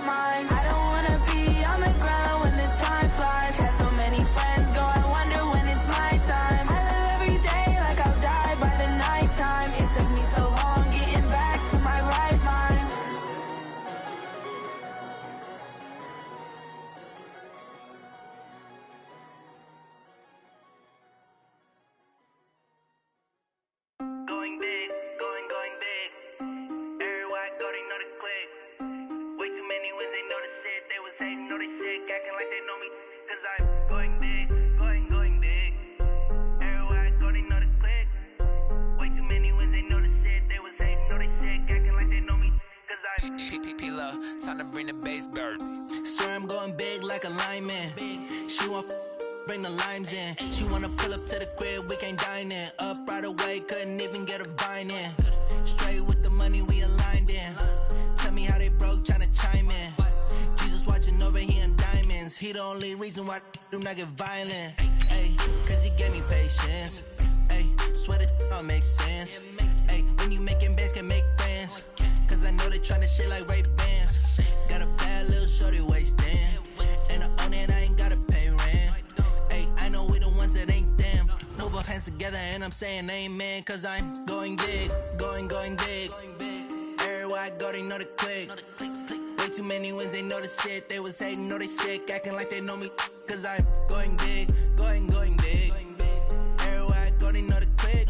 mind. I don't wanna be on the ground when the time flies. Had so many friends go, I wonder when it's my time. I live every day like I'll die by the nighttime. It took me so long getting back to my right mind. Going big, going big. Everywhere I go, they know the click. Way too many wins, they know the shit. They was hating, know they sick, acting like they know me. Cause I'm going big, going big. Everywhere I go, they know the click. Way too many wins, they know the shit. They was hating, know they sick, acting like they know me. Cause I'm P-P-P-Lo, time to bring the bass bird. swear I'm going big like a lineman. She want bring the limes in. She wanna pull up to the crib, we can't dine in. Up right away, couldn't even get a vine in. Straight with the money we aligned in. Tell me how they broke, tryna chime in. Jesus watching over here in diamonds. He the only reason why do not get violent. Ay, cause he gave me patience. Ay, swear that all makes sense. Ay, when you making bands, can make friends. Cause I know they tryna shit like Ray-Bans. Got a bad little shorty wasting. And I own it, I ain't gotta pay rent. Ay, I know we the ones that ain't them. No both hands together and I'm saying amen. Cause I'm going big, going big. Everywhere I go, they know the click. Way too many wins, they know the shit. They was hating, know they sick, acting like they know me. Cause I'm going big, going big. Everywhere I go, they know the click.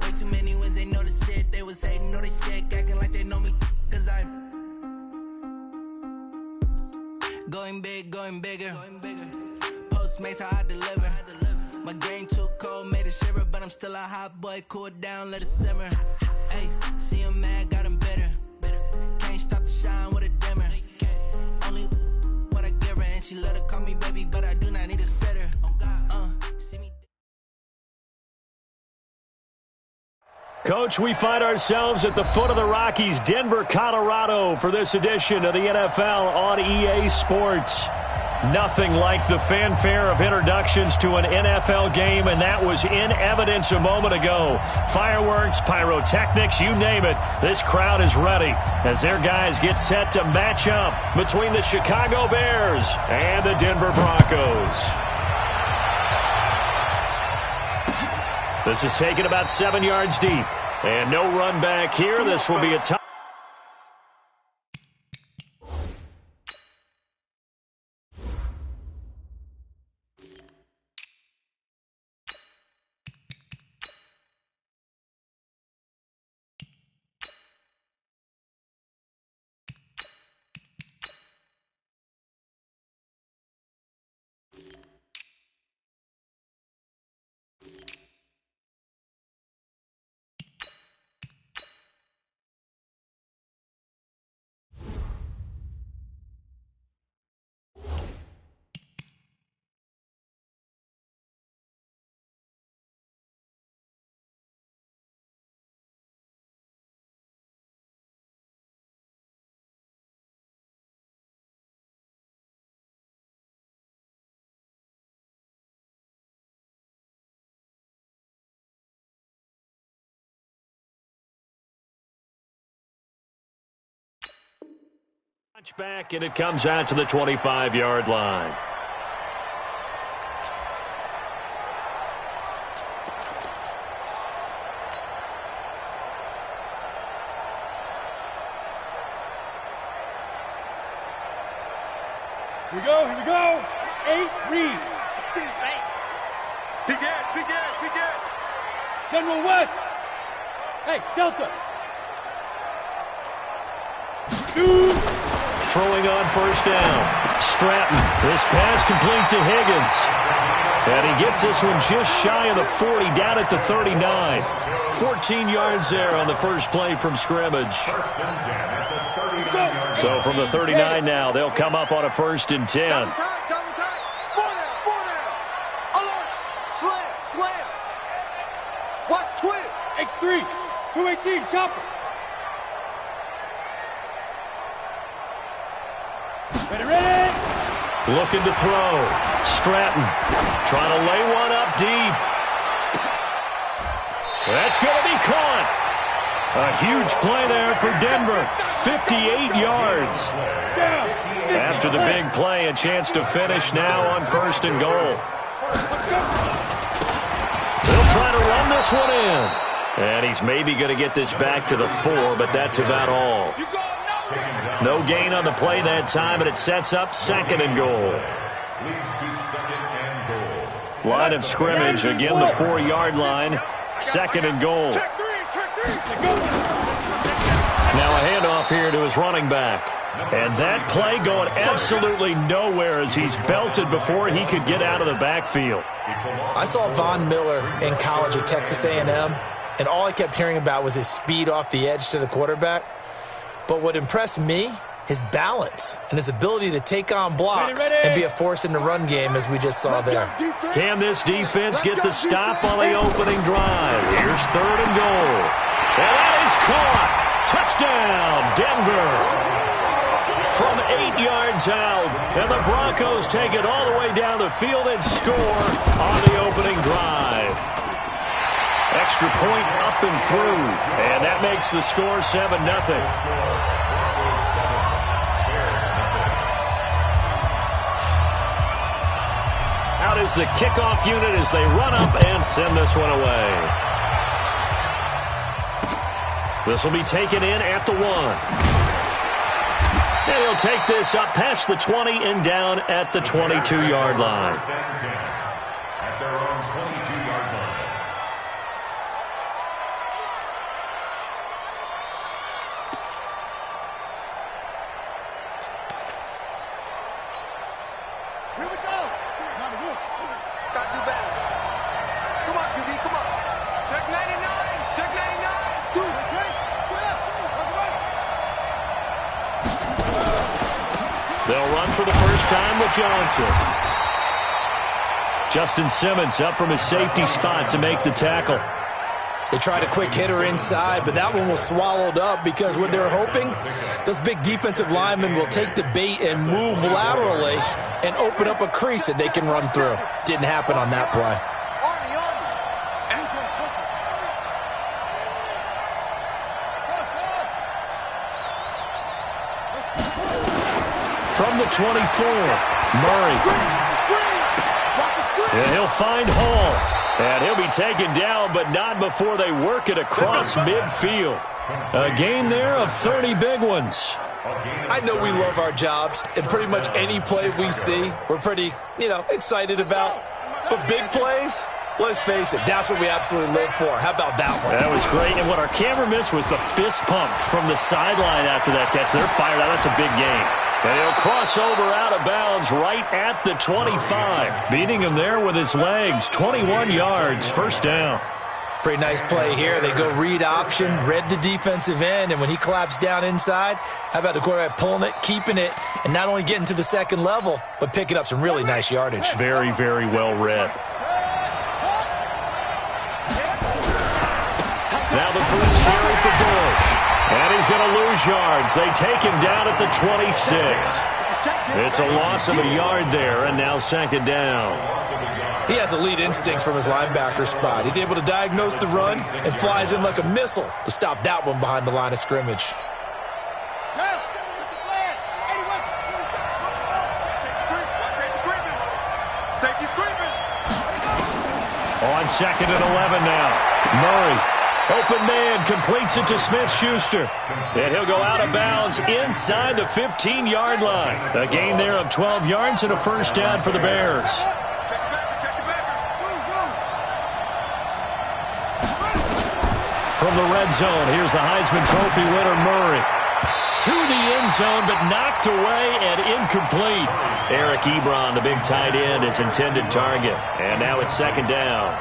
Way too many wins, they know the shit. They was hating, know they sick, acting like they know me. Cause I'm going big, going bigger. Postmates how I deliver. My game too cold, made it shiver, but I'm still a hot boy. Cool down, let it simmer. Hey, see him mad, got him bitter. Can't stop the shine with a dimmer. Only what I give her, and she let her call me baby, but I do not need a sitter. See me. Coach, we find ourselves at the foot of the Rockies, Denver, Colorado, for this edition of the NFL on EA Sports. Nothing like the fanfare of introductions to an NFL game, and that was in evidence a moment ago. Fireworks, pyrotechnics, you name it. This crowd is ready as their guys get set to match up between the Chicago Bears and the Denver Broncos. This is taken about 7 yards deep. And no run back here. This will be a touchdown. Back, and it comes out to the 25-yard line. Here we go. 8, read. Thanks. Begin. General West. Hey, Delta. Shoot. Throwing on first down. Stratton. This pass complete to Higgins. And he gets this one just shy of the 40, down at the 39. 14 yards there on the first play from scrimmage. So from the 39 now, they'll come up on a 1st and 10. Double time. 4 down. Alert. Slam. Watch twins. X3. 218, chopper. Ready. Looking to throw. Stratton trying to lay one up deep. That's going to be caught. A huge play there for Denver. 58 yards. after the big play. A chance to finish now on 1st and goal. They'll try to run this one in. And he's maybe going to get this back to the 4, but that's about all. No gain on the play that time, and it sets up 2nd and goal. Line of scrimmage, again the 4-yard line. 2nd and goal. Now a handoff here to his running back. And that play going absolutely nowhere as he's belted before he could get out of the backfield. I saw Von Miller in college at Texas A&M, and all I kept hearing about was his speed off the edge to the quarterback. But what impressed me, his balance and his ability to take on blocks and be a force in the run game, as we just saw there. Can this defense get the stop on the opening drive? Here's 3rd and goal. And that is caught. Touchdown, Denver. From 8 yards out. And the Broncos take it all the way down the field and score on the opening drive. Extra point up and through. And that makes the score 7-0. Out is the kickoff unit as they run up and send this one away. This will be taken in at the 1. And he'll take this up past the 20 and down at the 22-yard line. At their own 22-yard line. Here we go. Gotta do better. Come on, QB, come on. Check 99. Check 99. Do it, Trey. They'll run for the first time with Johnson. Justin Simmons up from his safety spot to make the tackle. They tried a quick hitter inside, but that one was swallowed up because what they're hoping, those big defensive linemen will take the bait and move laterally and open up a crease that they can run through. Didn't happen on that play. From the 24, Murray. And he'll find Hall. And he'll be taken down, but not before they work it across midfield. A gain there of 30 big ones. I know we love our jobs, and pretty much any play we see, we're pretty, excited about. But big plays, let's face it, that's what we absolutely live for. How about that one? That was great. And what our camera missed was the fist pump from the sideline after that catch. They're fired out. That's a big gain. And he'll cross over out of bounds right at the 25. Beating him there with his legs. 21 yards, first down. Pretty nice play here. They go read option, read the defensive end, and when he collapsed down inside, how about the quarterback pulling it, keeping it, and not only getting to the second level, but picking up some really nice yardage. Very, very well read. Now the first carry for Bush. And he's going to lose yards. They take him down at the 26. It's a loss of a yard there, and now second down. He has elite instincts from his linebacker spot. He's able to diagnose the run and flies in like a missile to stop that one behind the line of scrimmage. On 2nd and 11 now. Murray. Open man, completes it to Smith-Schuster. And he'll go out of bounds inside the 15-yard line. A gain there of 12 yards and a first down for the Bears. From the red zone, here's the Heisman Trophy winner, Murray. To the end zone, but knocked away and incomplete. Eric Ebron, the big tight end, his intended target. And now it's second down.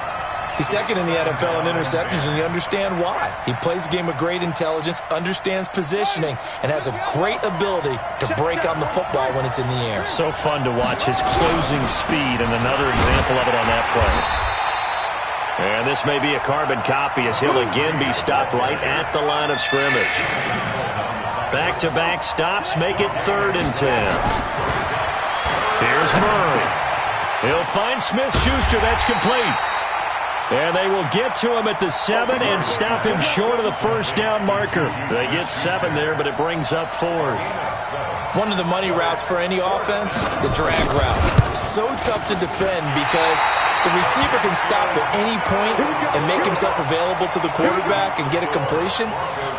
He's second in the NFL in interceptions, and you understand why. He plays a game with great intelligence, understands positioning, and has a great ability to break on the football when it's in the air. So fun to watch his closing speed, and another example of it on that play. And this may be a carbon copy as he'll again be stopped right at the line of scrimmage. Back-to-back stops make it 3rd and 10. Here's Murray. He'll find Smith-Schuster. That's complete. And they will get to him at the 7 and stop him short of the first down marker. They get 7 there, but it brings up 4th. One of the money routes for any offense, the drag route. So tough to defend because the receiver can stop at any point and make himself available to the quarterback and get a completion.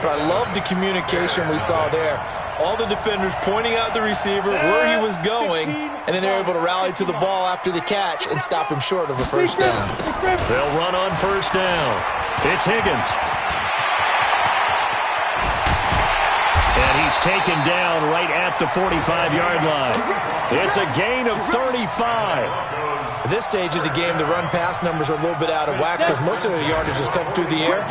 But I love the communication we saw there. All the defenders pointing out the receiver, where he was going, and then they're able to rally to the ball after the catch and stop him short of a first down. They'll run on first down. It's Higgins. And he's taken down right at the 45-yard line. It's a gain of 35. At this stage of the game, the run-pass numbers are a little bit out of whack because most of the yardage has come through the air.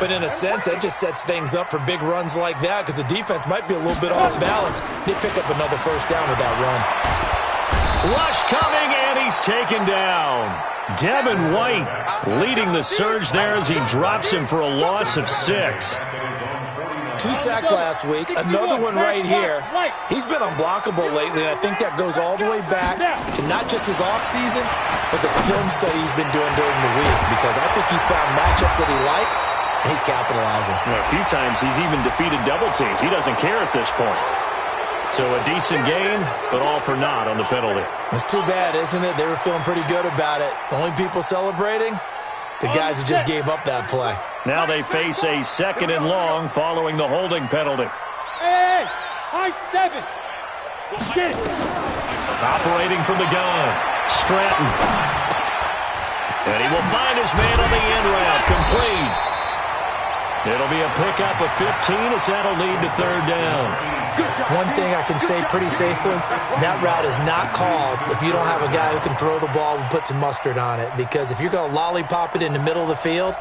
But in a sense, that just sets things up for big runs like that because the defense might be a little bit off balance. They pick up another first down with that run. Rush coming, and he's taken down. Devin White leading the surge there as he drops him for a loss of 6. 2 sacks last week, another one right here. He's been unblockable lately, and I think that goes all the way back to not just his offseason, but the film study he's been doing during the week, because I think he's found matchups that he likes, and he's capitalizing. Well, a few times he's even defeated double teams. He doesn't care at this point. So a decent gain, but all for naught on the penalty. It's too bad, isn't it? They were feeling pretty good about it. The only people celebrating, the guys who just gave up that play. Now they face a 2nd and long following the holding penalty. Hey, high 7. Get it. Operating from the gun, Stratton. And he will find his man on the end route, complete. It'll be a pickup of 15 as that'll lead to 3rd down. One thing I can say pretty safely, that route is not called if you don't have a guy who can throw the ball and put some mustard on it. Because if you're going to lollipop it in the middle of the field,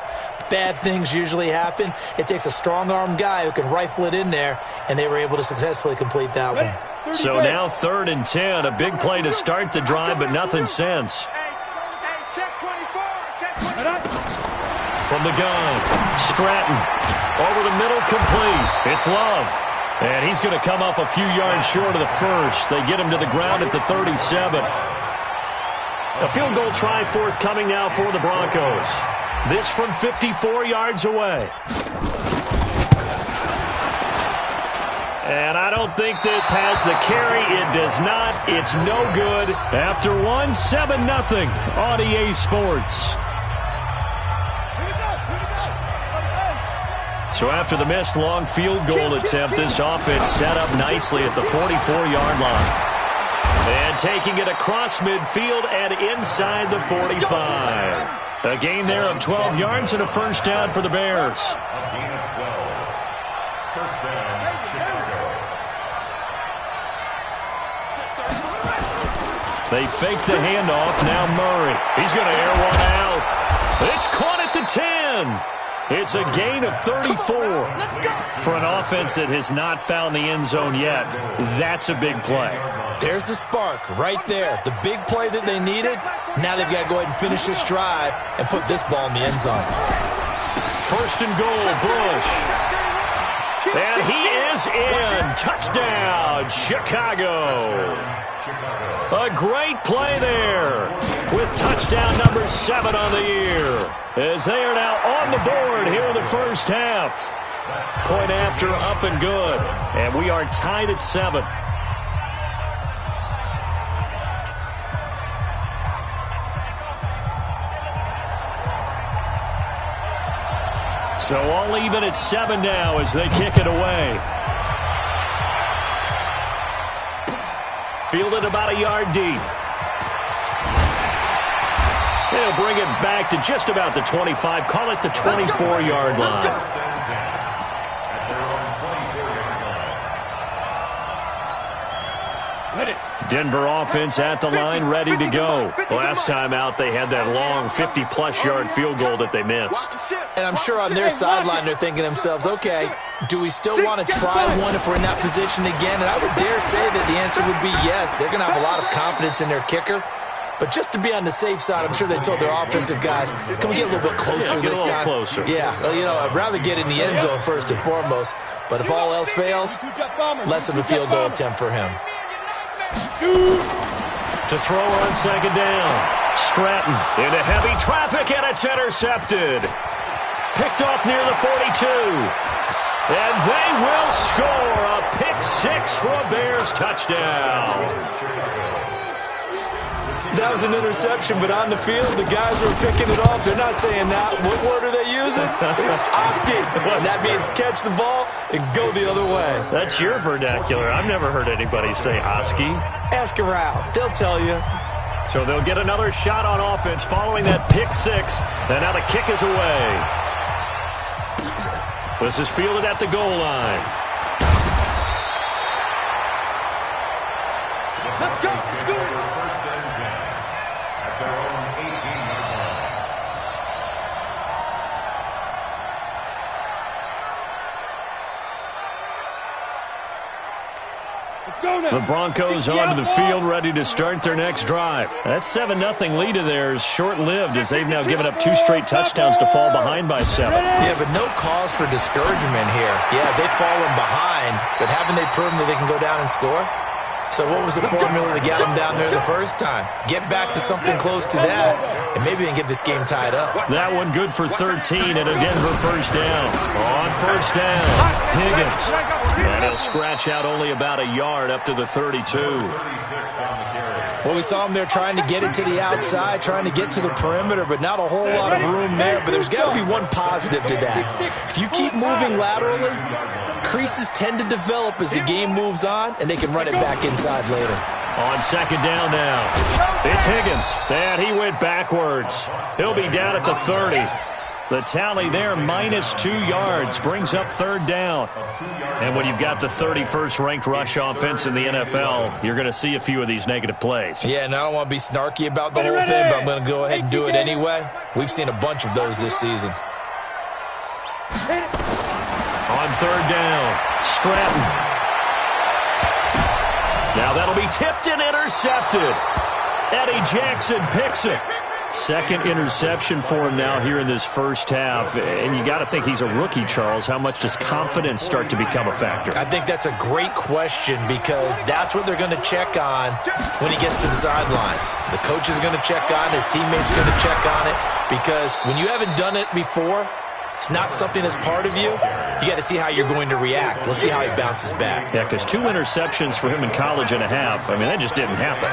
bad things usually happen. It takes a strong-armed guy who can rifle it in there, and they were able to successfully complete that one. So now 3rd and 10, a big play to start the drive, but nothing since. From the gun, Stratton. Over the middle, complete. It's Love. And he's going to come up a few yards short of the first. They get him to the ground at the 37. A field goal try forthcoming now for the Broncos. This from 54 yards away. And I don't think this has the carry. It does not. It's no good. After one, 7-0 on EA Sports. So after the missed long field goal attempt, this offense set up nicely at the 44-yard line. And taking it across midfield and inside the 45. A gain there of 12 yards and a first down for the Bears. A gain of 12. First down, Chicago. They fake the handoff. Now Murray. He's going to air one out. It's caught at the 10. It's a gain of 34. For an offense that has not found the end zone yet, that's a big play. There's the spark right there. The big play that they needed. Now they've got to go ahead and finish this drive and put this ball in the end zone. First and goal, Bush. And he is in. Touchdown, Chicago. A great play there with touchdown number 7 on the year. As they are now on the board here in the first half. Point after, up and good. And we are tied at 7. So all even at 7 now as they kick it away. Fielded about a yard deep. They'll bring it back to just about the 25. Call it the 24-yard line. Denver offense at the line, ready to go. Last time out, they had that long 50-plus yard field goal that they missed. And I'm sure on their sideline, they're thinking to themselves, okay, do we still want to try one if we're in that position again? And I would dare say that the answer would be yes. They're going to have a lot of confidence in their kicker. But just to be on the safe side, I'm sure they told their offensive guys, can we get a little bit closer this time? Closer. Yeah, well, you know, I'd rather get in the end zone first and foremost. But if all else fails, less of a field goal attempt for him. To throw on second down. Stratton into heavy traffic, and it's intercepted. Picked off near the 42. And they will score a pick six for a Bears touchdown. That was an interception, but on the field, the guys who are picking it off, they're not saying that. What word are they using? It's Oski. And that means catch the ball and go the other way. That's your vernacular. I've never heard anybody say Oski. Ask around. They'll tell you. So they'll get another shot on offense following that pick six. And now the kick is away. This is fielded at the goal line. Let's go. First and 10 at their own 18-yard line. Let's go now. The Broncos onto the field, ready to start their next drive. That 7-0 lead of theirs short-lived as they've now given up 2 straight touchdowns to fall behind by 7. Yeah, but no cause for discouragement here. Yeah, they've fallen behind, but haven't they proven that they can go down and score? So what was the formula that got them down there the first time? Get back to something close to that, and maybe they can get this game tied up. That one good for 13 and a Denver first down. On first down, Higgins. And he'll scratch out only about a yard up to the 32. Well, we saw him there trying to get it to the outside, trying to get to the perimeter, but not a whole lot of room there. But there's got to be one positive to that. If you keep moving laterally, creases tend to develop as the game moves on, and they can run it back inside later. On second down now, it's Higgins. And he went backwards. He'll be down at the 30. The tally there, -2 yards, brings up third down. And when you've got the 31st ranked rush offense in the NFL, you're going to see a few of these negative plays. Yeah, and I don't want to be snarky about the whole thing, but I'm going to go ahead and do it anyway. We've seen a bunch of those this season. On third down, Stratton. Now that'll be tipped and intercepted. Eddie Jackson picks it. Second interception for him now here in this first half. And you got to think he's a rookie, Charles. How much does confidence start to become a factor? I think that's a great question because that's what they're going to check on when he gets to the sidelines. The coach is going to check on it. His teammates are going to check on it because when you haven't done it before, it's not something that's part of you. You got to see how you're going to react. Let's see how he bounces back. Yeah, because 2 interceptions for him in college and a half. I mean, that just didn't happen.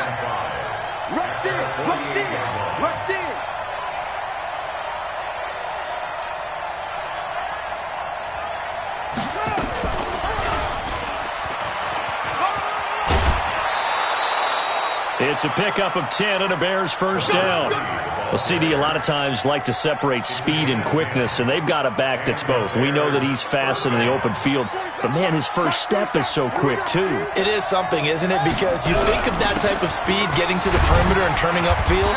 Rush in. Rush in. Rush in. It's a pickup of 10 and a Bears first down. Well, CD, a lot of times like to separate speed and quickness, and they've got a back that's both. We know that he's fast in the open field, but, man, his first step is so quick, too. It is something, isn't it? Because you think of that type of speed getting to the perimeter and turning upfield,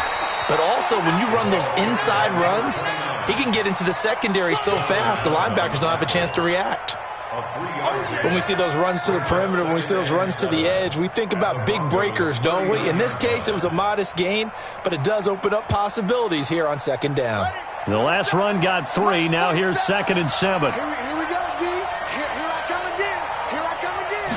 but also when you run those inside runs, he can get into the secondary so fast the linebackers don't have a chance to react. When we see those runs to the perimeter, when we see those runs to the edge, we think about big breakers, don't we? In this case, it was a modest gain, but it does open up possibilities here on second down. The last run got 3. Now here's 2nd and 7. Here we go, D. Here I come again. Here I come again.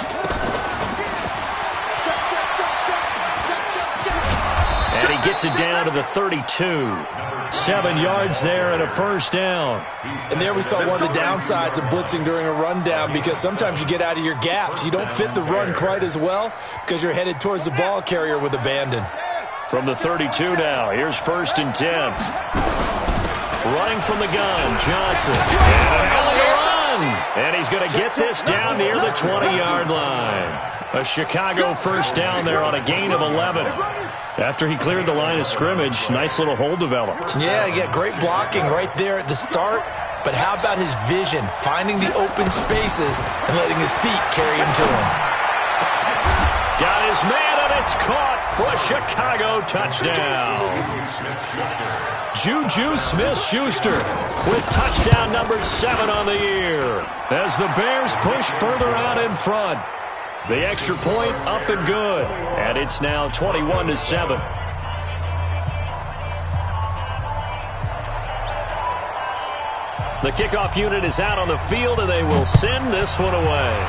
Check, check, check, check. Check, check, check. And he gets it down to the 32. 7 yards there and a first down. And there we saw one of the downsides of blitzing during a rundown because sometimes you get out of your gaps. You don't fit the run quite as well because you're headed towards the ball carrier with abandon. From the 32 now, here's 1st and 10. Running from the gun, Johnson. And a run! And he's going to get this down near the 20-yard line. A Chicago first down there on a gain of 11. After he cleared the line of scrimmage, nice little hole developed. Yeah, great blocking right there at the start. But how about his vision, finding the open spaces and letting his feet carry him to him? Got his man, and it's caught for a Chicago touchdown. Juju Smith-Schuster with touchdown number 7 on the year as the Bears push further out in front. The extra point up and good, and it's now 21-7. The kickoff unit is out on the field, and they will send this one away.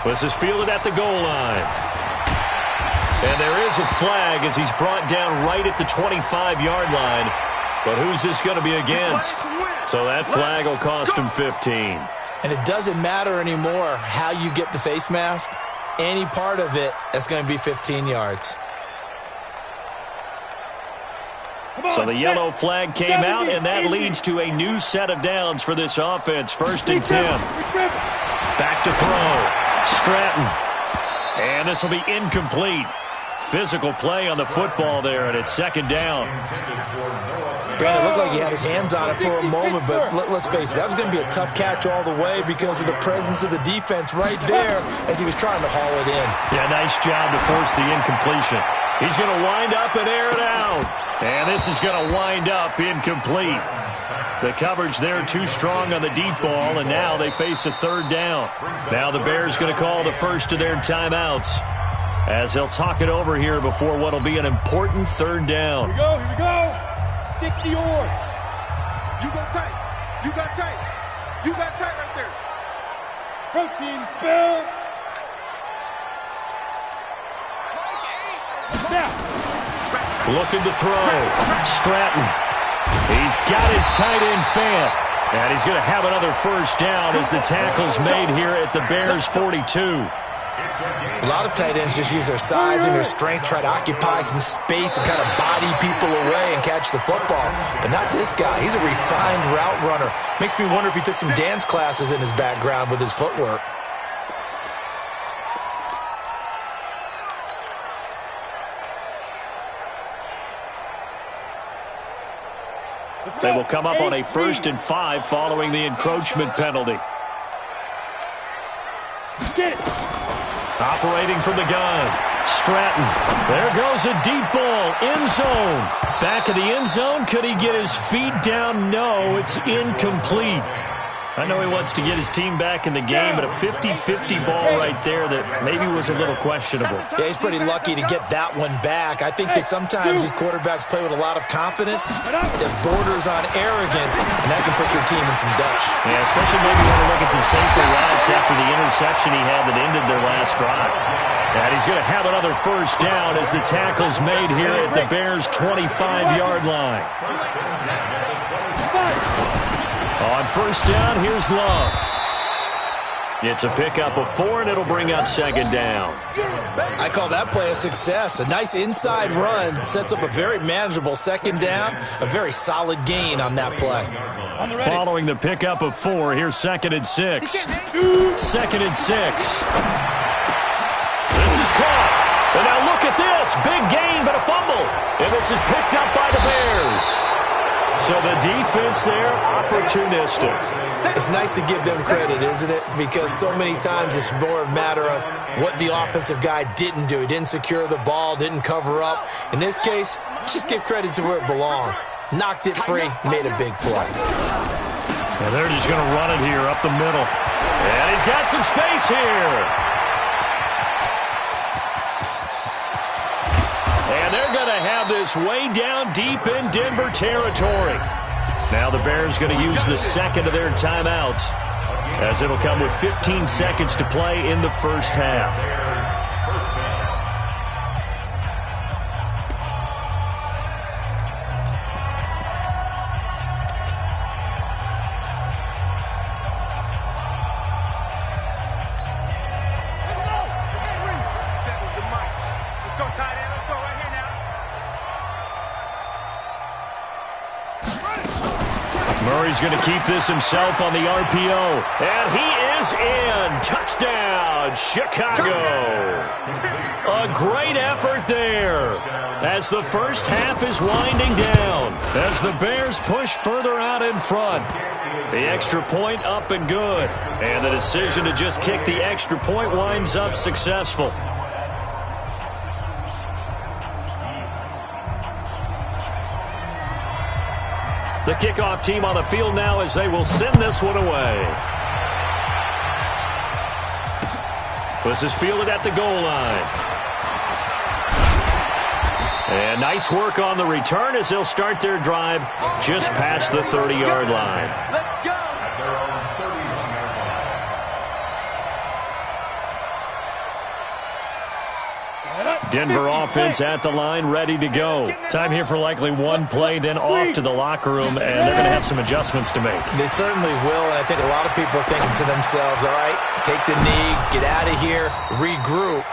This is fielded at the goal line. And there is a flag as he's brought down right at the 25-yard line. But who's this going to be against? So that flag will cost him 15. And it doesn't matter anymore how you get the face mask. Any part of it, that's going to be 15 yards. So the yellow flag came out, and that leads to a new set of downs for this offense. 1st and 10. Back to throw. Stratton. And this will be incomplete. Physical play on the football there, and it's 2nd down. Brandon, it looked like he had his hands on it for a moment, but let's face it, that was going to be a tough catch all the way because of the presence of the defense right there as he was trying to haul it in. Yeah, nice job to force the incompletion. He's going to wind up and air it out. And this is going to wind up incomplete. The coverage there too strong on the deep ball, and now they face a 3rd down. Now the Bears going to call the first of their timeouts as they'll talk it over here before what will be an important 3rd down. Here we go. 60 yards. You got tight. You got tight. You got tight right there. Protein spill. Now. Looking to throw. Stratton. He's got his tight end fan. And he's going to have another 1st down as the tackle's made here at the Bears' 42. A lot of tight ends just use their size and their strength, try to occupy some space and kind of body people away and catch the football. But not this guy. He's a refined route runner. Makes me wonder if he took some dance classes in his background with his footwork. They will come up on a 1st and 5 following the encroachment penalty. Operating from the gun. Stratton. There goes a deep ball. End zone. Back of the end zone. Could he get his feet down? No, it's incomplete. I know he wants to get his team back in the game, but a 50-50 ball right there that maybe was a little questionable. Yeah, he's pretty lucky to get that one back. I think that sometimes these quarterbacks play with a lot of confidence that borders on arrogance, and that can put your team in some Dutch. Yeah, especially maybe when you look at some safer routes after the interception he had that ended their last drive. And he's going to have another 1st down as the tackle's made here at the Bears' 25-yard line. On 1st down, here's Love. It's a pickup of 4, and it'll bring up 2nd down. I call that play a success. A nice inside run sets up a very manageable 2nd down. A very solid gain on that play. Following the pickup of 4, here's 2nd and 6. 2nd and 6. This is caught. And now look at this. Big gain, but a fumble. And this is picked up by the Bears. So the defense there, opportunistic. It's nice to give them credit, isn't it? Because so many times it's more a matter of what the offensive guy didn't do. He didn't secure the ball, didn't cover up. In this case, let's just give credit to where it belongs. Knocked it free, made a big play. And they're just going to run it here up the middle. And he's got some space here. And they're going to have this way down deep in Denver territory. Now the Bears going to use the 2nd of their timeouts as it'll come with 15 seconds to play in the 1st half. Murray's going to keep this himself on the RPO. And he is in. Touchdown, Chicago. A great effort there as the 1st half is winding down. As the Bears push further out in front. The extra point up and good. And the decision to just kick the extra point winds up successful. The kickoff team on the field now as they will send this one away. This is fielded at the goal line. And nice work on the return as they'll start their drive just past the 30-yard line. Let's go. Denver offense at the line, ready to go. Time here for likely one play, then off to the locker room, and they're going to have some adjustments to make. They certainly will, and I think a lot of people are thinking to themselves, all right, take the knee, get out of here, regroup.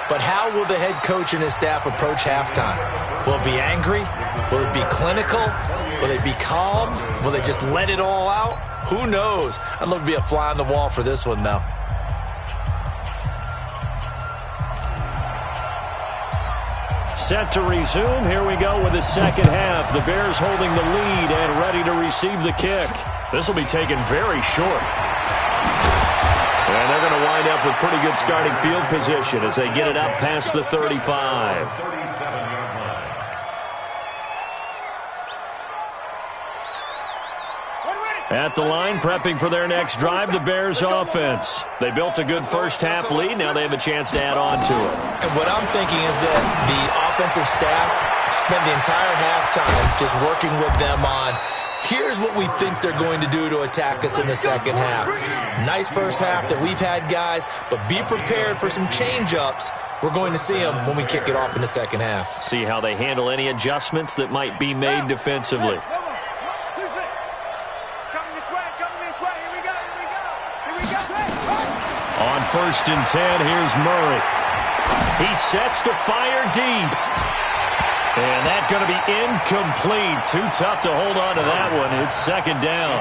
But how will the head coach and his staff approach halftime? Will it be angry? Will it be clinical? Will they be calm? Will they just let it all out? Who knows? I'd love to be a fly on the wall for this one, though. Set to resume. Here we go with the second half. The Bears holding the lead and ready to receive the kick. This will be taken very short. And they're going to wind up with pretty good starting field position as they get it up past the 35. 37-yard line. At the line, prepping for their next drive, the Bears offense. They built a good first-half lead. Now they have a chance to add on to it. And what I'm thinking is that the offensive staff spent the entire halftime just working with them on, here's what we think they're going to do to attack us in the second half. Nice first half that we've had, guys, but be prepared for some change-ups. We're going to see them when we kick it off in the second half. See how they handle any adjustments that might be made defensively. On 1st and 10, here's Murray. He sets to fire deep. And that's going to be incomplete. Too tough to hold on to that one. It's second down.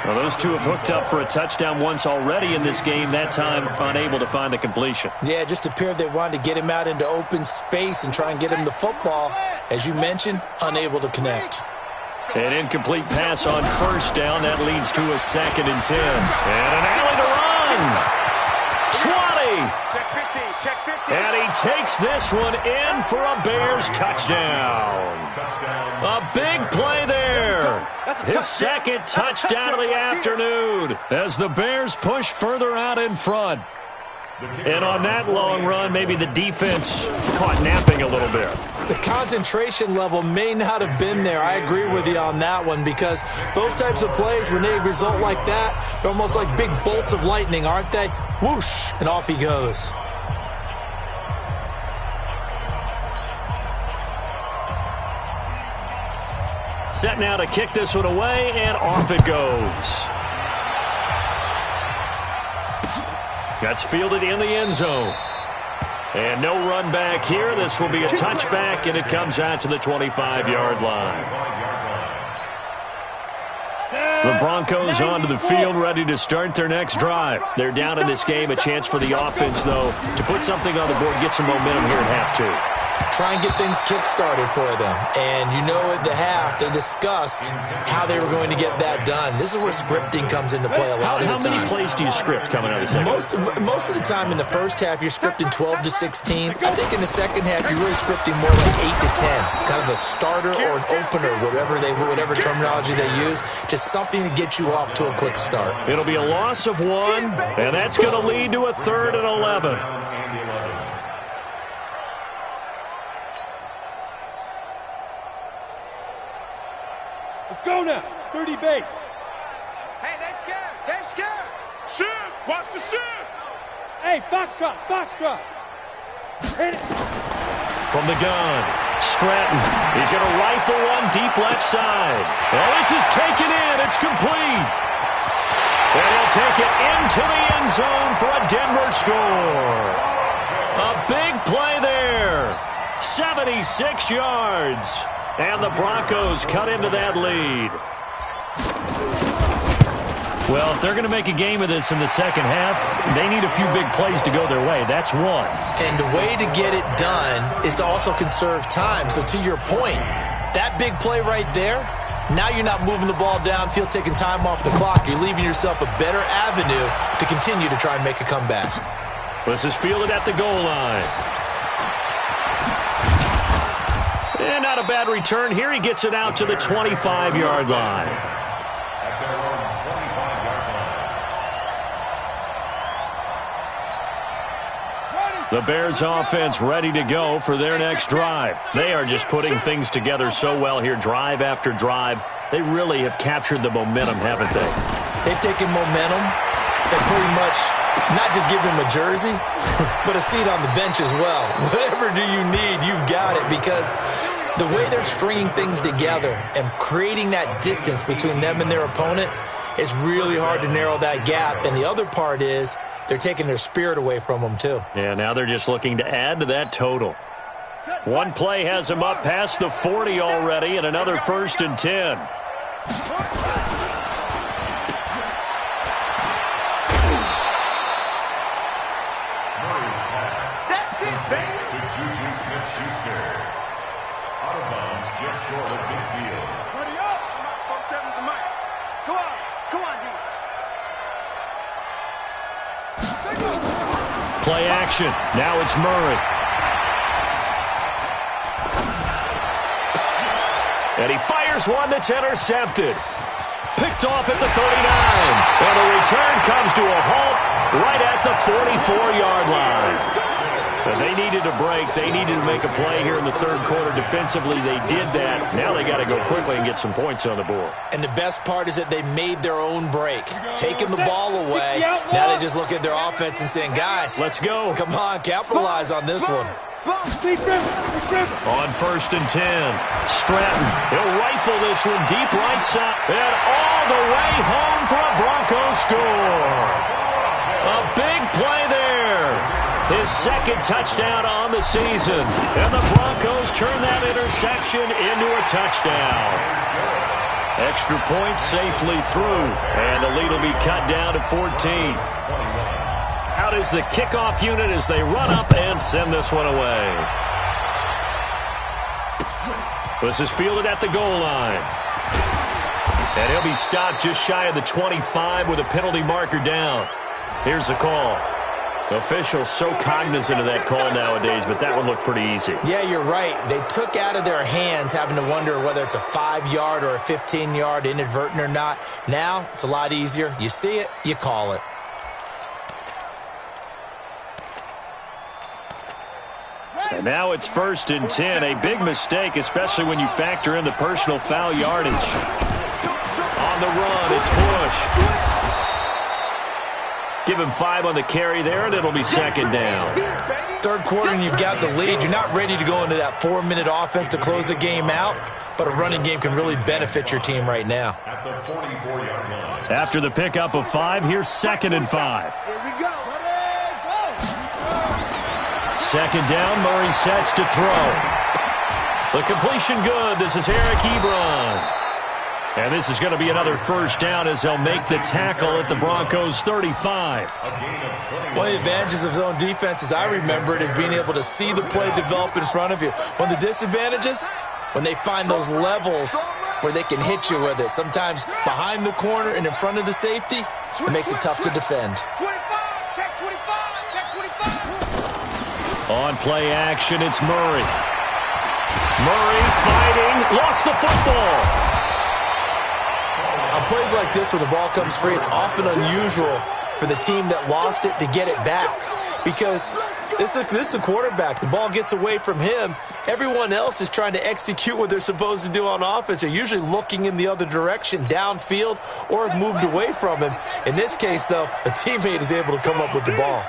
Well, those two have hooked up for a touchdown once already in this game, that time unable to find the completion. Yeah, it just appeared they wanted to get him out into open space and try and get him the football. As you mentioned, unable to connect. An incomplete pass on 1st down. That leads to a 2nd and 10. And an alley to run. 20. Check 50, check 50. And he takes this one in for a Bears touchdown. A big play there. His second touchdown of the afternoon as the Bears push further out in front. And on that long run, maybe the defense caught napping a little bit. The concentration level may not have been there. I agree with you on that one because those types of plays, when they result like that, they're almost like big bolts of lightning, aren't they? Whoosh, and off he goes. Set now to kick this one away, and off it goes. That's fielded in the end zone. And no run back here. This will be a touchback, and it comes out to the 25-yard line. The Broncos onto the field, ready to start their next drive. They're down in this game. A chance for the offense, though, to put something on the board, get some momentum here at half two. Try and get things kick-started for them. And you know at the half, they discussed how they were going to get that done. This is where scripting comes into play a lot of the time. How many plays do you script coming out of the second? Most of the time in the first half, you're scripting 12 to 16. I think in the second half, you're really scripting more like 8 to 10. Kind of a starter or an opener, whatever terminology they use. Just something to get you off to a quick start. It'll be a loss of 1, and that's going to lead to a 3rd and 11. Go now. 30 base. Hey, they're scared. They're scared. Shoot. Watch the shoot. Hey, foxtrot. Foxtrot. Hit it. From the gun, Stratton. He's going to rifle one deep left side. Well, this is taken in. It's complete. And he'll take it into the end zone for a Denver score. A big play there. 76 yards. And the Broncos cut into that lead. Well, if they're going to make a game of this in the second half, they need a few big plays to go their way. That's one. And the way to get it done is to also conserve time. So to your point, that big play right there, now you're not moving the ball downfield, taking time off the clock. You're leaving yourself a better avenue to continue to try and make a comeback. This is fielded at the goal line. And not a bad return here. He gets it out to the 25-yard line. The Bears offense ready to go for their next drive. They are just putting things together so well here, drive after drive. They really have captured the momentum, haven't they? They've taken momentum and pretty much Not just give him a jersey, but a seat on the bench as well. Whatever do you need, you've got it, because the way they're stringing things together and creating that distance between them and their opponent, it's really hard to narrow that gap. And the other part is they're taking their spirit away from them, too. Yeah, now they're just looking to add to that total. One play has them up past the 40 already, and another 1st and 10. That's it, baby. To Juju Smith-Schuster. Out of bounds, just short of midfield. Buddy up. Come on, folks. That was the mic. Come on. Come on, D. Play action. Now it's Murray. And he fires one that's intercepted. Picked off at the 39. And the return comes to a halt right at the 44-yard line. But they needed a break. They needed to make a play here in the third quarter. Defensively, they did that. Now they got to go quickly and get some points on the board. And the best part is that they made their own break, taking the ball away. Now they just look at their offense and saying, guys, let's go. Come on, capitalize on this one. On 1st and 10, Stratton. He'll rifle this one deep right side. And all the way home for a Broncos score. A big play there. His second touchdown on the season. And the Broncos turn that interception into a touchdown. Extra point safely through. And the lead will be cut down to 14. Out is the kickoff unit as they run up and send this one away. This is fielded at the goal line. And he'll be stopped just shy of the 25 with a penalty marker down. Here's the call. Officials so cognizant of that call nowadays, but that one looked pretty easy. Yeah, you're right. They took out of their hands having to wonder whether it's a 5-yard or a 15-yard inadvertent or not. Now, it's a lot easier. You see it, you call it. And now it's 1st and 10. A big mistake, especially when you factor in the personal foul yardage. On the run, it's Bush. Give him 5 on the carry there, and it'll be 2nd down. Third quarter, and you've got the lead. You're not ready to go into that 4-minute offense to close the game out, but a running game can really benefit your team right now. At the 44-yard line. After the pickup of 5, here's 2nd and 5. Here we go. 2nd down, Murray sets to throw. The completion good. This is Eric Ebron. And this is going to be another 1st down as they'll make the tackle at the Broncos' 35. One of the advantages of zone defense, as I remember it, is being able to see the play develop in front of you. One of the disadvantages, when they find those levels where they can hit you with it. Sometimes behind the corner and in front of the safety, it makes it tough to defend. 25, check 25, check 25. On play action, it's Murray. Murray fighting, lost the football. On plays like this where the ball comes free, it's often unusual for the team that lost it to get it back. Because this is the quarterback. The ball gets away from him. Everyone else is trying to execute what they're supposed to do on offense. They're usually looking in the other direction, downfield, or have moved away from him. In this case, though, a teammate is able to come up with the ball.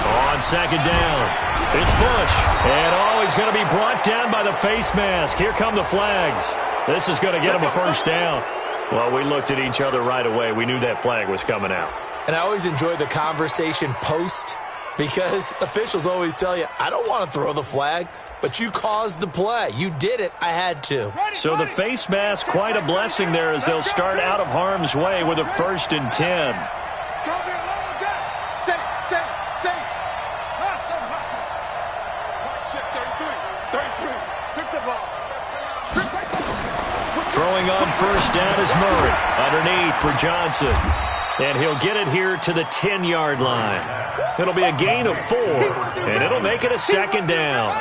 On 2nd down, it's Bush. And he's going to be brought down by the face mask. Here come the flags. This is going to get him a 1st down. Well, we looked at each other right away. We knew that flag was coming out. And I always enjoy the conversation post because officials always tell you, I don't want to throw the flag, but you caused the play. You did it. I had to. So the face mask, quite a blessing there as they'll start out of harm's way with a 1st and 10. It's going to be a long day. Safe. Hustle. Check 33. Took the ball. Throwing on 1st down is Murray. Underneath for Johnson. And he'll get it here to the 10-yard line. It'll be a gain of 4, and it'll make it a 2nd down.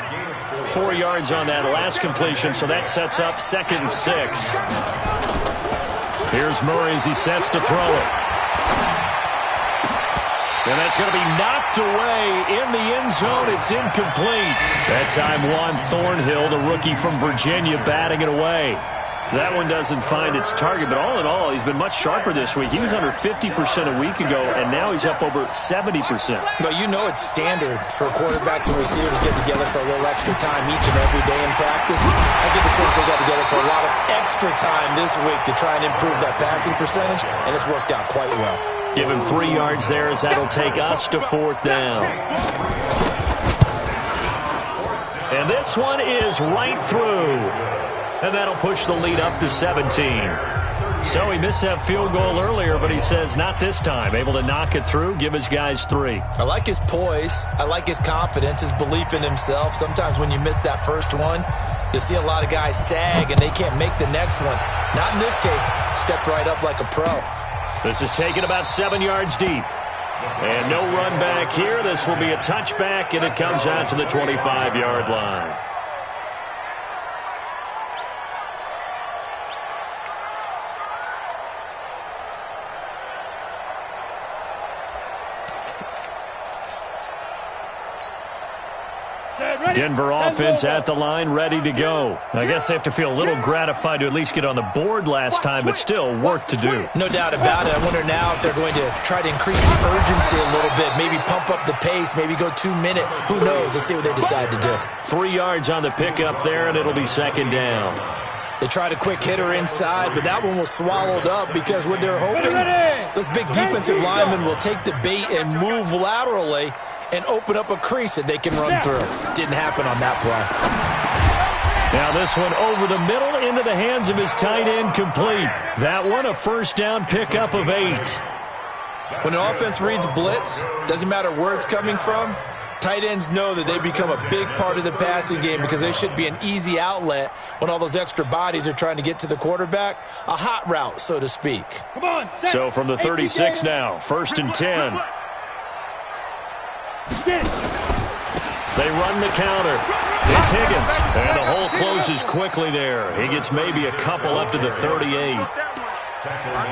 4 yards on that last completion, so that sets up 2nd and 6. Here's Murray as he sets to throw it. And that's going to be knocked away in the end zone. It's incomplete. That time Juan Thornhill, the rookie from Virginia, batting it away. That one doesn't find its target, but all in all, he's been much sharper this week. He was under 50% a week ago, and now he's up over 70%. Well, you know it's standard for quarterbacks and receivers getting together for a little extra time each and every day in practice. I get the sense they got together for a lot of extra time this week to try and improve that passing percentage, and it's worked out quite well. Give him 3 yards there as that'll take us to 4th down. And this one is right through. And that'll push the lead up to 17. So he missed that field goal earlier, but he says not this time. Able to knock it through, give his guys 3. I like his poise. I like his confidence, his belief in himself. Sometimes when you miss that first one, you see a lot of guys sag and they can't make the next one. Not in this case. Stepped right up like a pro. This is taken about 7 yards deep. And no run back here. This will be a touchback, and it comes out to the 25-yard line. Denver offense at the line, ready to go. I guess they have to feel a little gratified to at least get on the board last time, but still work to do. No doubt about it. I wonder now if they're going to try to increase the urgency a little bit, maybe pump up the pace, maybe go 2 minute. Who knows? Let's see what they decide to do. 3 yards on the pickup there, and it'll be 2nd down. They tried a quick hitter inside, but that one was swallowed up because what they're hoping, those big defensive linemen will take the bait and move laterally and open up a crease that they can run through. Didn't happen on that play. Now this one over the middle into the hands of his tight end, complete. That one a 1st down pickup of 8. When an offense reads blitz, doesn't matter where it's coming from, tight ends know that they become a big part of the passing game because they should be an easy outlet when all those extra bodies are trying to get to the quarterback. A hot route, so to speak. Come on, so from the 36 now, 1st and 10. They run the counter. It's Higgins. And the hole closes quickly there. He gets maybe a couple up to the 38.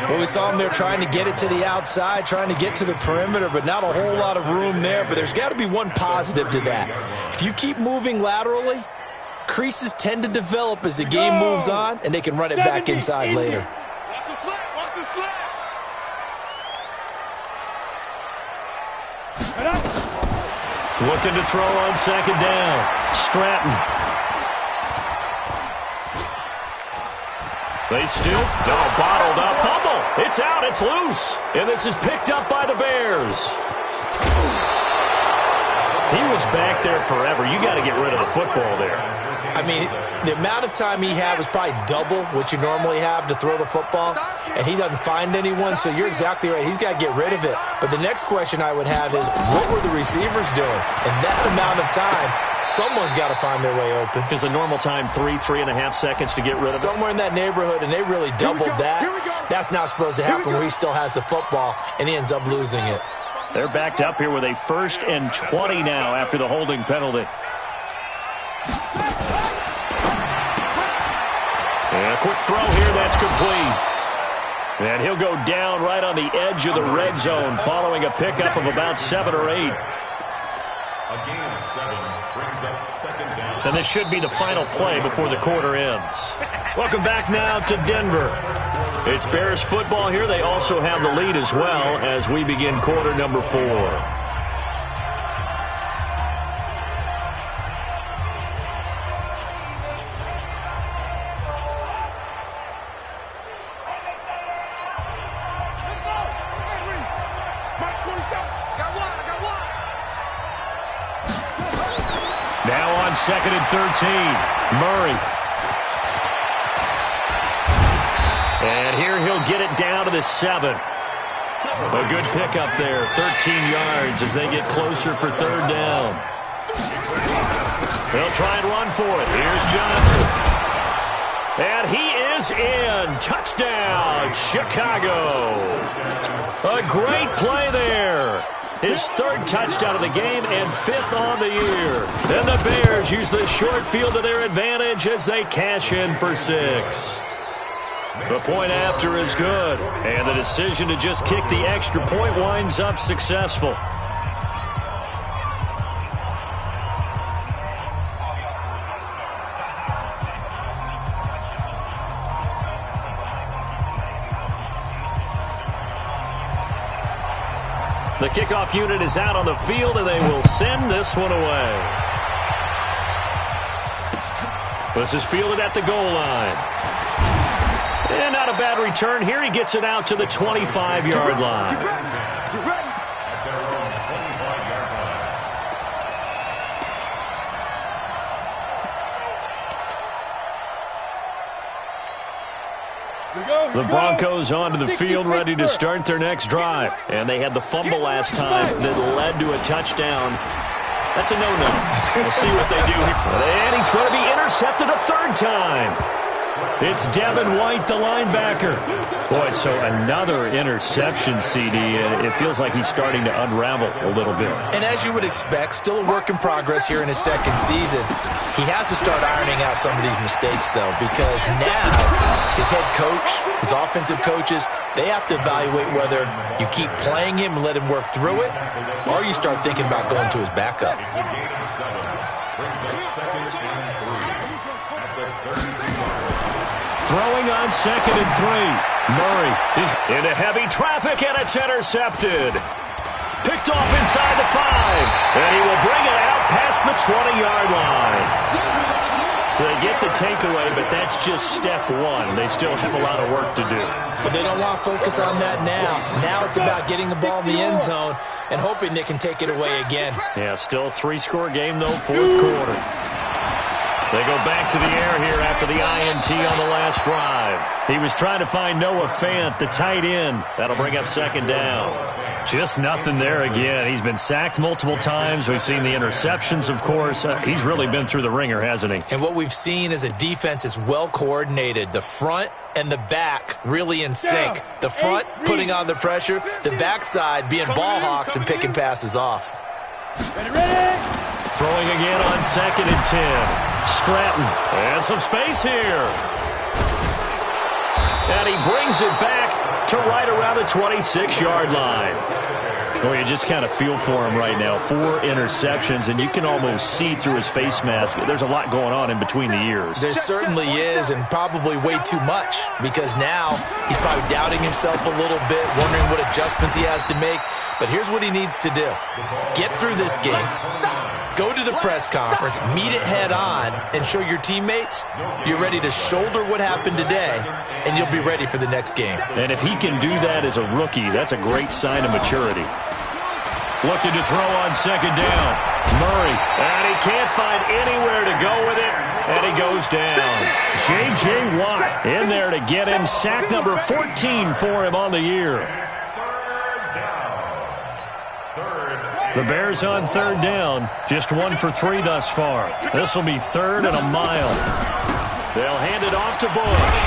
Well, we saw him there trying to get it to the outside, trying to get to the perimeter, but not a whole lot of room there. But there's got to be one positive to that. If you keep moving laterally, creases tend to develop as the game moves on, and they can run it back inside later. Watch the slap. Watch the slap. Looking to throw on 2nd down. Stratton. They stoop. No, bottled up. Fumble. It's out. It's loose. And this is picked up by the Bears. He was back there forever. You got to get rid of the football there. I mean, the amount of time he had was probably double what you normally have to throw the football, and he doesn't find anyone, so you're exactly right. He's got to get rid of it. But the next question I would have is, what were the receivers doing? In that amount of time, someone's got to find their way open. Because the normal time, 3.5 seconds to get rid of it. Somewhere in that neighborhood, and they really doubled that. That's not supposed to happen where he still has the football, and he ends up losing it. They're backed up here with a 1st and 20 now after the holding penalty. And a quick throw here, that's complete. And he'll go down right on the edge of the red zone following a pickup of about 7 or 8. A gain of 7 brings up 2nd down. And this should be the final play before the quarter ends. Welcome back now to Denver. It's Bears football here. They also have the lead as well as we begin quarter number 4. Now on 2nd and 13, Murray. And here he'll get it down to the 7. A good pickup there, 13 yards as they get closer for 3rd down. They'll try and run for it. Here's Johnson. And he is in. Touchdown, Chicago. A great play there. His 3rd touchdown of the game and 5th on the year. Then the Bears use this short field to their advantage as they cash in for 6. The point after is good, and the decision to just kick the extra point winds up successful. kickoff unit is out on the field, and they will send this one away. This is fielded at the goal line. And not a bad return here. He gets it out to the 25-yard line. The Broncos onto the field, ready to start their next drive. And they had the fumble last time that led to a touchdown. That's a no-no. We'll see what they do here. And he's going to be intercepted a third time. It's Devin White, the linebacker. Boy, so another interception, CD. It feels like he's starting to unravel a little bit. And as you would expect, still a work in progress here in his second season. He has to start ironing out some of these mistakes, though, because now his head coach, his offensive coaches, they have to evaluate whether you keep playing him and let him work through it, or you start thinking about going to his backup. Throwing on 2nd and 3. Murray is into heavy traffic, and it's intercepted. Picked off inside the 5, and he will bring it out past the 20-yard line. So they get the takeaway, but that's just step one. They still have a lot of work to do. But they don't want to focus on that now. Now it's about getting the ball in the end zone and hoping they can take it away again. Yeah, still a 3-score game, though, fourth quarter. They go back to the air here after the INT on the last drive. He was trying to find Noah Fant, the tight end. That'll bring up second down. Just nothing there again. He's been sacked multiple times. We've seen the interceptions, of course. He's really been through the ringer, hasn't he? And what we've seen is a defense that's well coordinated. The front and the back really in sync. The front putting on the pressure. The backside being ball hawks and picking passes off. Ready? Throwing again on 2nd and 10. Stratton, and some space here. And he brings it back to right around the 26-yard line. Well, you just kind of feel for him right now. 4 interceptions, and you can almost see through his face mask. There's a lot going on in between the ears. There certainly is, and probably way too much, because now he's probably doubting himself a little bit, wondering what adjustments he has to make. But here's what he needs to do. Get through this game. Go to the press conference, meet it head on, and show your teammates you're ready to shoulder what happened today, and you'll be ready for the next game. And if he can do that as a rookie, that's a great sign of maturity. Looking to throw on 2nd down. Murray, and he can't find anywhere to go with it, and he goes down. J.J. Watt in there to get him. Sack number 14 for him on the year. The Bears on 3rd down, just 1 for 3 thus far. This will be 3rd and a mile. They'll hand it off to Bush.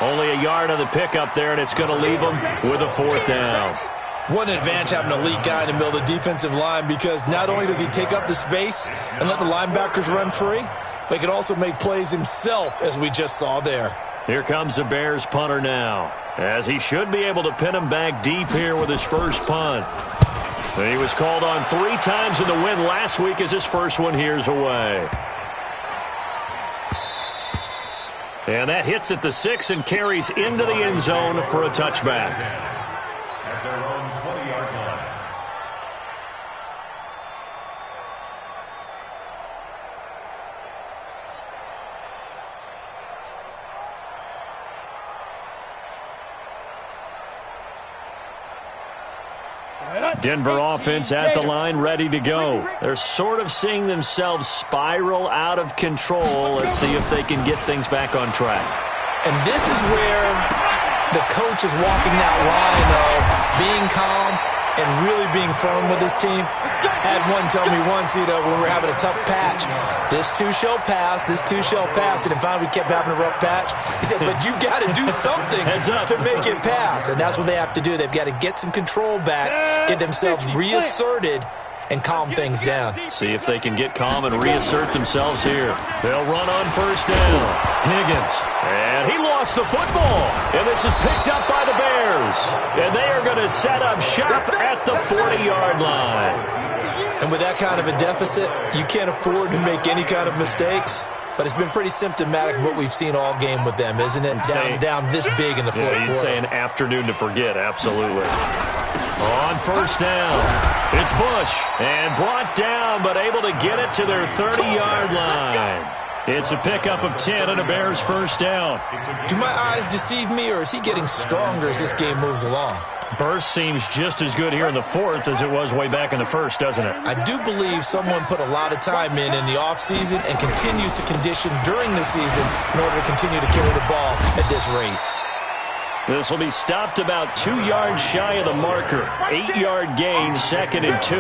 Only a yard on the pickup there, and it's going to leave them with a 4th down. What an advantage having an elite guy in the middle of the defensive line, because not only does he take up the space and let the linebackers run free, but he can also make plays himself, as we just saw there. Here comes the Bears punter now, as he should be able to pin him back deep here with his first punt. He was called on 3 times in the win last week as his first one here's away. And that hits at the 6 and carries into the end zone for a touchback. At their own 20-yard line. Denver offense at the line, ready to go. They're sort of seeing themselves spiral out of control. Let's see if they can get things back on track. And this is where the coach is walking that line of being calm and really being firm with his team. Had one tell me once, when we were having a tough patch, this too shall pass, this too shall pass. And finally we kept having a rough patch. He said, but you got to do something to make it pass. And that's what they have to do. They've got to get some control back, get themselves reasserted, and calm things down. See if they can get calm and reassert themselves here. They'll run on 1st down. Higgins. And he lost the football. And this is picked up by the Bears. And they are going to set up shop at the 40-yard line. And with that kind of a deficit, you can't afford to make any kind of mistakes. But it's been pretty symptomatic of what we've seen all game with them, isn't it? Down this big in the fourth quarter. You'd say an afternoon to forget, absolutely. On first down, it's Bush, and brought down, but able to get it to their 30-yard line. It's a pickup of 10 and a Bears first down. Do my eyes deceive me, or is he getting stronger as this game moves along? Burst seems just as good here in the fourth as it was way back in the first, doesn't it? I do believe someone put a lot of time in the offseason and continues to condition during the season in order to continue to carry the ball at this rate. This will be stopped about 2 yards shy of the marker. 8-yard gain, 2nd and 2.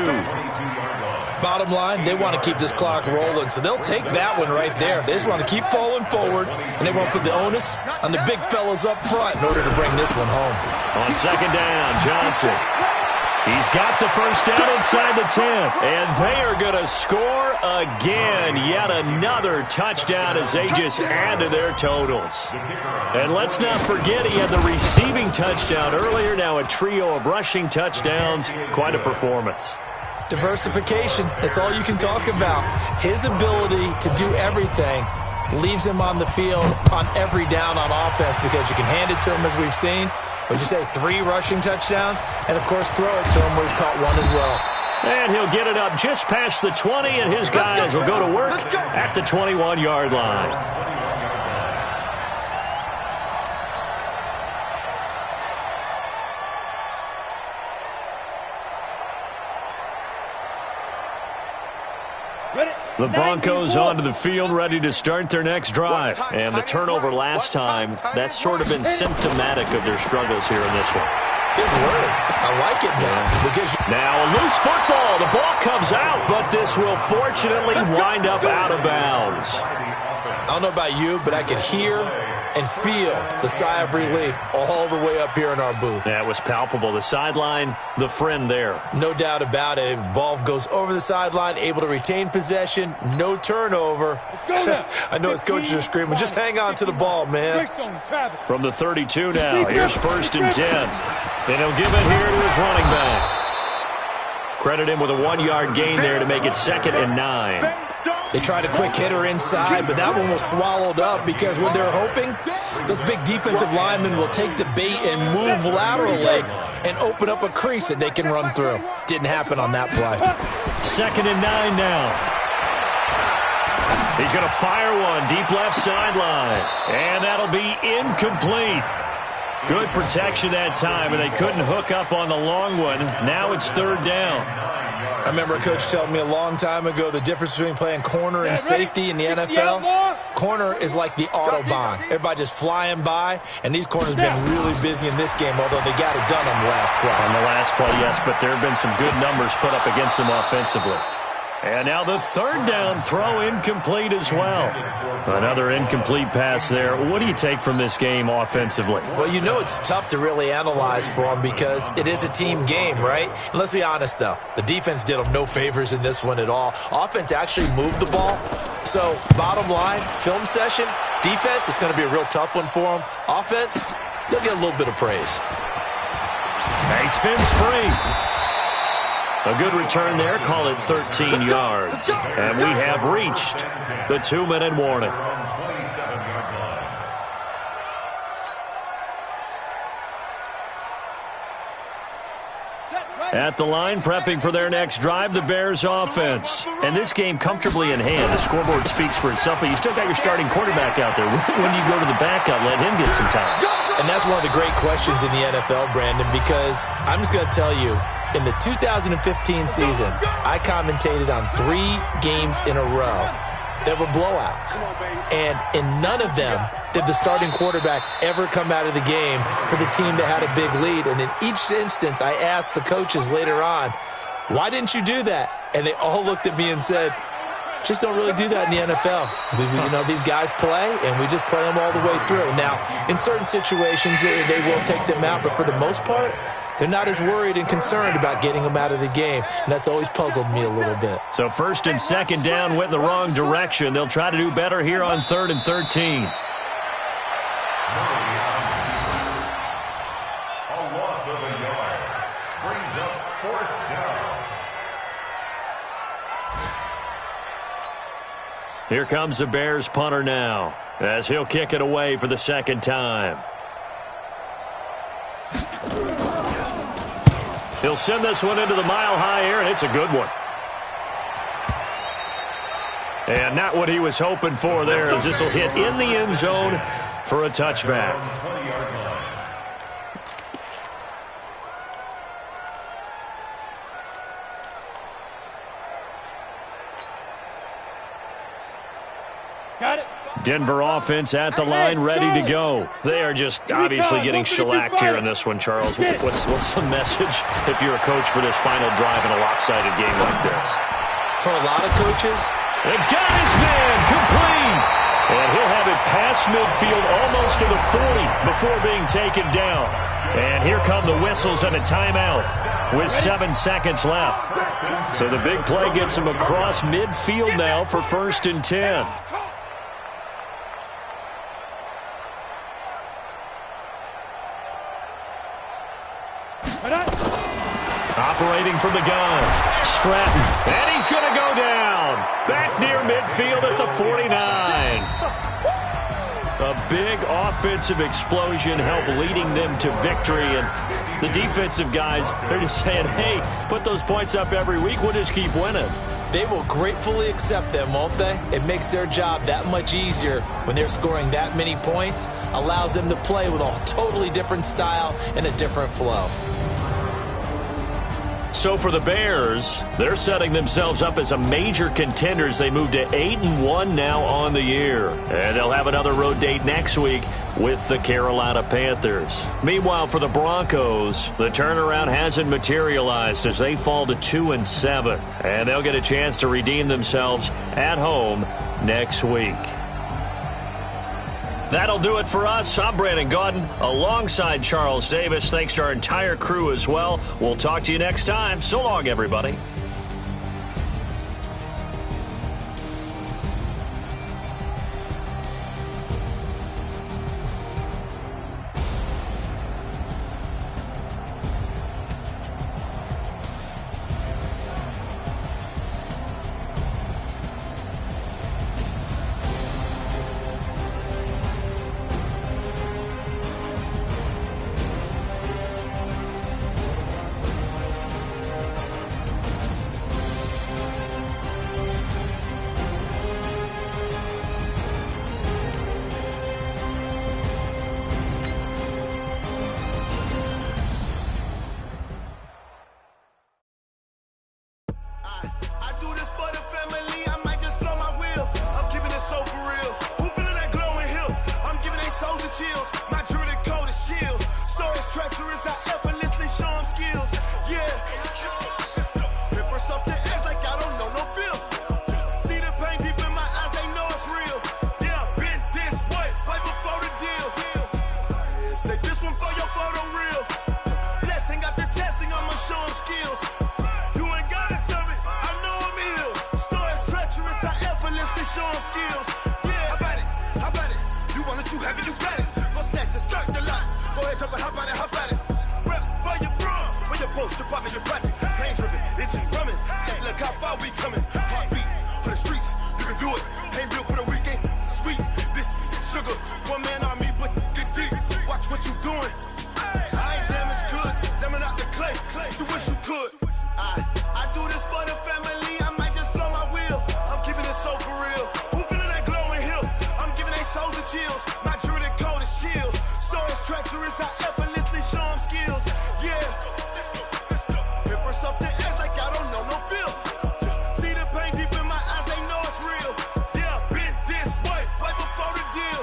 Bottom line, they want to keep this clock rolling, so they'll take that one right there. They just want to keep falling forward, and they want to put the onus on the big fellas up front in order to bring this one home. On second down, Johnson. He's got the first down inside the 10, and they are going to score again. Yet another touchdown as they just add to their totals. And let's not forget he had the receiving touchdown earlier, now a trio of rushing touchdowns. Quite a performance. Diversification, that's all you can talk about. His ability to do everything leaves him on the field on every down on offense because you can hand it to him as we've seen. Would you say 3 rushing touchdowns? And, of course, throw it to him where he's caught one as well. And he'll get it up just past the 20, and his guys will go to work at the 21-yard line. The Broncos onto the field, ready to start their next drive. And the turnover last time, that's sort of been symptomatic of their struggles here in this one. Good word. I like it now. Because now a loose football. The ball comes out, but this will fortunately wind up out of bounds. I don't know about you, but I could hear and feel the sigh of relief all the way up here in our booth. That was palpable. The sideline, the friend there. No doubt about it. If the ball goes over the sideline, able to retain possession, no turnover. I know his coaches are screaming, just hang on to the ball, man. From the 32 now, here's 1st and 10. And he'll give it here to his running back. Credit him with a 1-yard gain there to make it 2nd and 9. They tried a quick hitter inside, but that one was swallowed up because what they're hoping, those big defensive linemen will take the bait and move laterally and open up a crease that they can run through. Didn't happen on that play. 2nd and 9 now. He's going to fire one deep left sideline, and that'll be incomplete. Good protection that time, and they couldn't hook up on the long one. Now it's 3rd down. I remember a coach telling me a long time ago the difference between playing corner and safety in the NFL. Corner is like the Autobahn. Everybody just flying by, and these corners have been really busy in this game, although they got it done on the last play. On the last play, yes, but there have been some good numbers put up against them offensively. And now the 3rd down throw incomplete as well. Another incomplete pass there. What do you take from this game offensively? Well, you know it's tough to really analyze for them because it is a team game, right? And let's be honest, though. The defense did them no favors in this one at all. Offense actually moved the ball. So, bottom line, film session, defense, it's going to be a real tough one for them. Offense, they'll get a little bit of praise. He spins free. A good return there, call it 13 yards. And we have reached the 2-minute warning. At the line, prepping for their next drive, the Bears offense. And this game comfortably in hand. The scoreboard speaks for itself, but you still got your starting quarterback out there. When you go to the backup, let him get some time. And that's one of the great questions in the NFL, Brandon, because I'm just going to tell you, in the 2015 season, I commentated on 3 games in a row that were blowouts. And in none of them did the starting quarterback ever come out of the game for the team that had a big lead. And in each instance, I asked the coaches later on, why didn't you do that? And they all looked at me and said, just don't really do that in the NFL. You know, these guys play, and we just play them all the way through. Now, in certain situations, they will take them out, but for the most part, they're not as worried and concerned about getting them out of the game, and that's always puzzled me a little bit. So 1st and 2nd down went in the wrong direction. They'll try to do better here on 3rd and 13. A loss of a yard brings up 4th down. Here comes the Bears punter now, as he'll kick it away for the 2nd time. He'll send this one into the mile-high air, and it's a good one. And not what he was hoping for there, as this will hit in the end zone for a touchback. Got it. Denver offense at the line, ready to go. They are just obviously getting shellacked here in this one, Charles. What's the message if you're a coach for this final drive in a lopsided game like this? For a lot of coaches, they got his man complete. And he'll have it past midfield almost to the 40 before being taken down. And here come the whistles and a timeout with 7 seconds left. So the big play gets him across midfield now for 1st and 10. Operating from the gun, Stratton, and he's going to go down. Back near midfield at the 49. A big offensive explosion helped leading them to victory, and the defensive guys, they're just saying, hey, put those points up every week, we'll just keep winning. They will gratefully accept them, won't they? It makes their job that much easier when they're scoring that many points, allows them to play with a totally different style and a different flow. So for the Bears, they're setting themselves up as a major contender as they move to 8-1 now on the year. And they'll have another road date next week with the Carolina Panthers. Meanwhile, for the Broncos, the turnaround hasn't materialized as they fall to 2-7. And they'll get a chance to redeem themselves at home next week. That'll do it for us. I'm Brandon Gaudin alongside Charles Davis. Thanks to our entire crew as well. We'll talk to you next time. So long, everybody. Chills, my jewelry code is chill. Stories treacherous, I effortlessly show them skills. Yeah, paper stuff the edge like I don't know no feel. See the pain deep in my eyes, they know it's real. Yeah, been this way, right before the deal. Say this one for your photo real. Blessing after testing, I'ma show them skills. You ain't gotta tell me, I know I'm ill. Stories treacherous, I effortlessly show them skills. Yeah, how about it? You want it, you have it, you got it. Just start the lot. Go ahead, jump it, hop on it. Rep for your bro, for your post, your poppin', your projects. Pain driven, itching, drumming. Look how far we coming. Heartbeat for the streets, you can do it. Ain't built for the weekend. Sweet, this sugar. One man army, but get deep. Watch what you doing. I ain't damaged goods, damn it out the clay. You wish you could. I do this for the family. I might just blow my wheel. I'm keeping it so for real. Who feeling that glowing hill? I'm giving they souls the chills. My jewelry code is chill. Stories treacherous, I effortlessly show them skills. Yeah, paper stuff the edge like I don't know no feel. See the pain deep in my eyes, they know it's real. Yeah, been this way, right before the deal.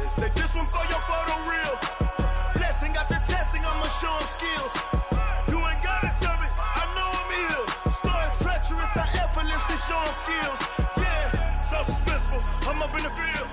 Say this one for your photo real. Blessing after testing, I'ma show them skills. You ain't gotta tell me, I know I'm ill. Stories treacherous, I effortlessly show them skills. Yeah, so suspenseful, I'm up in the field.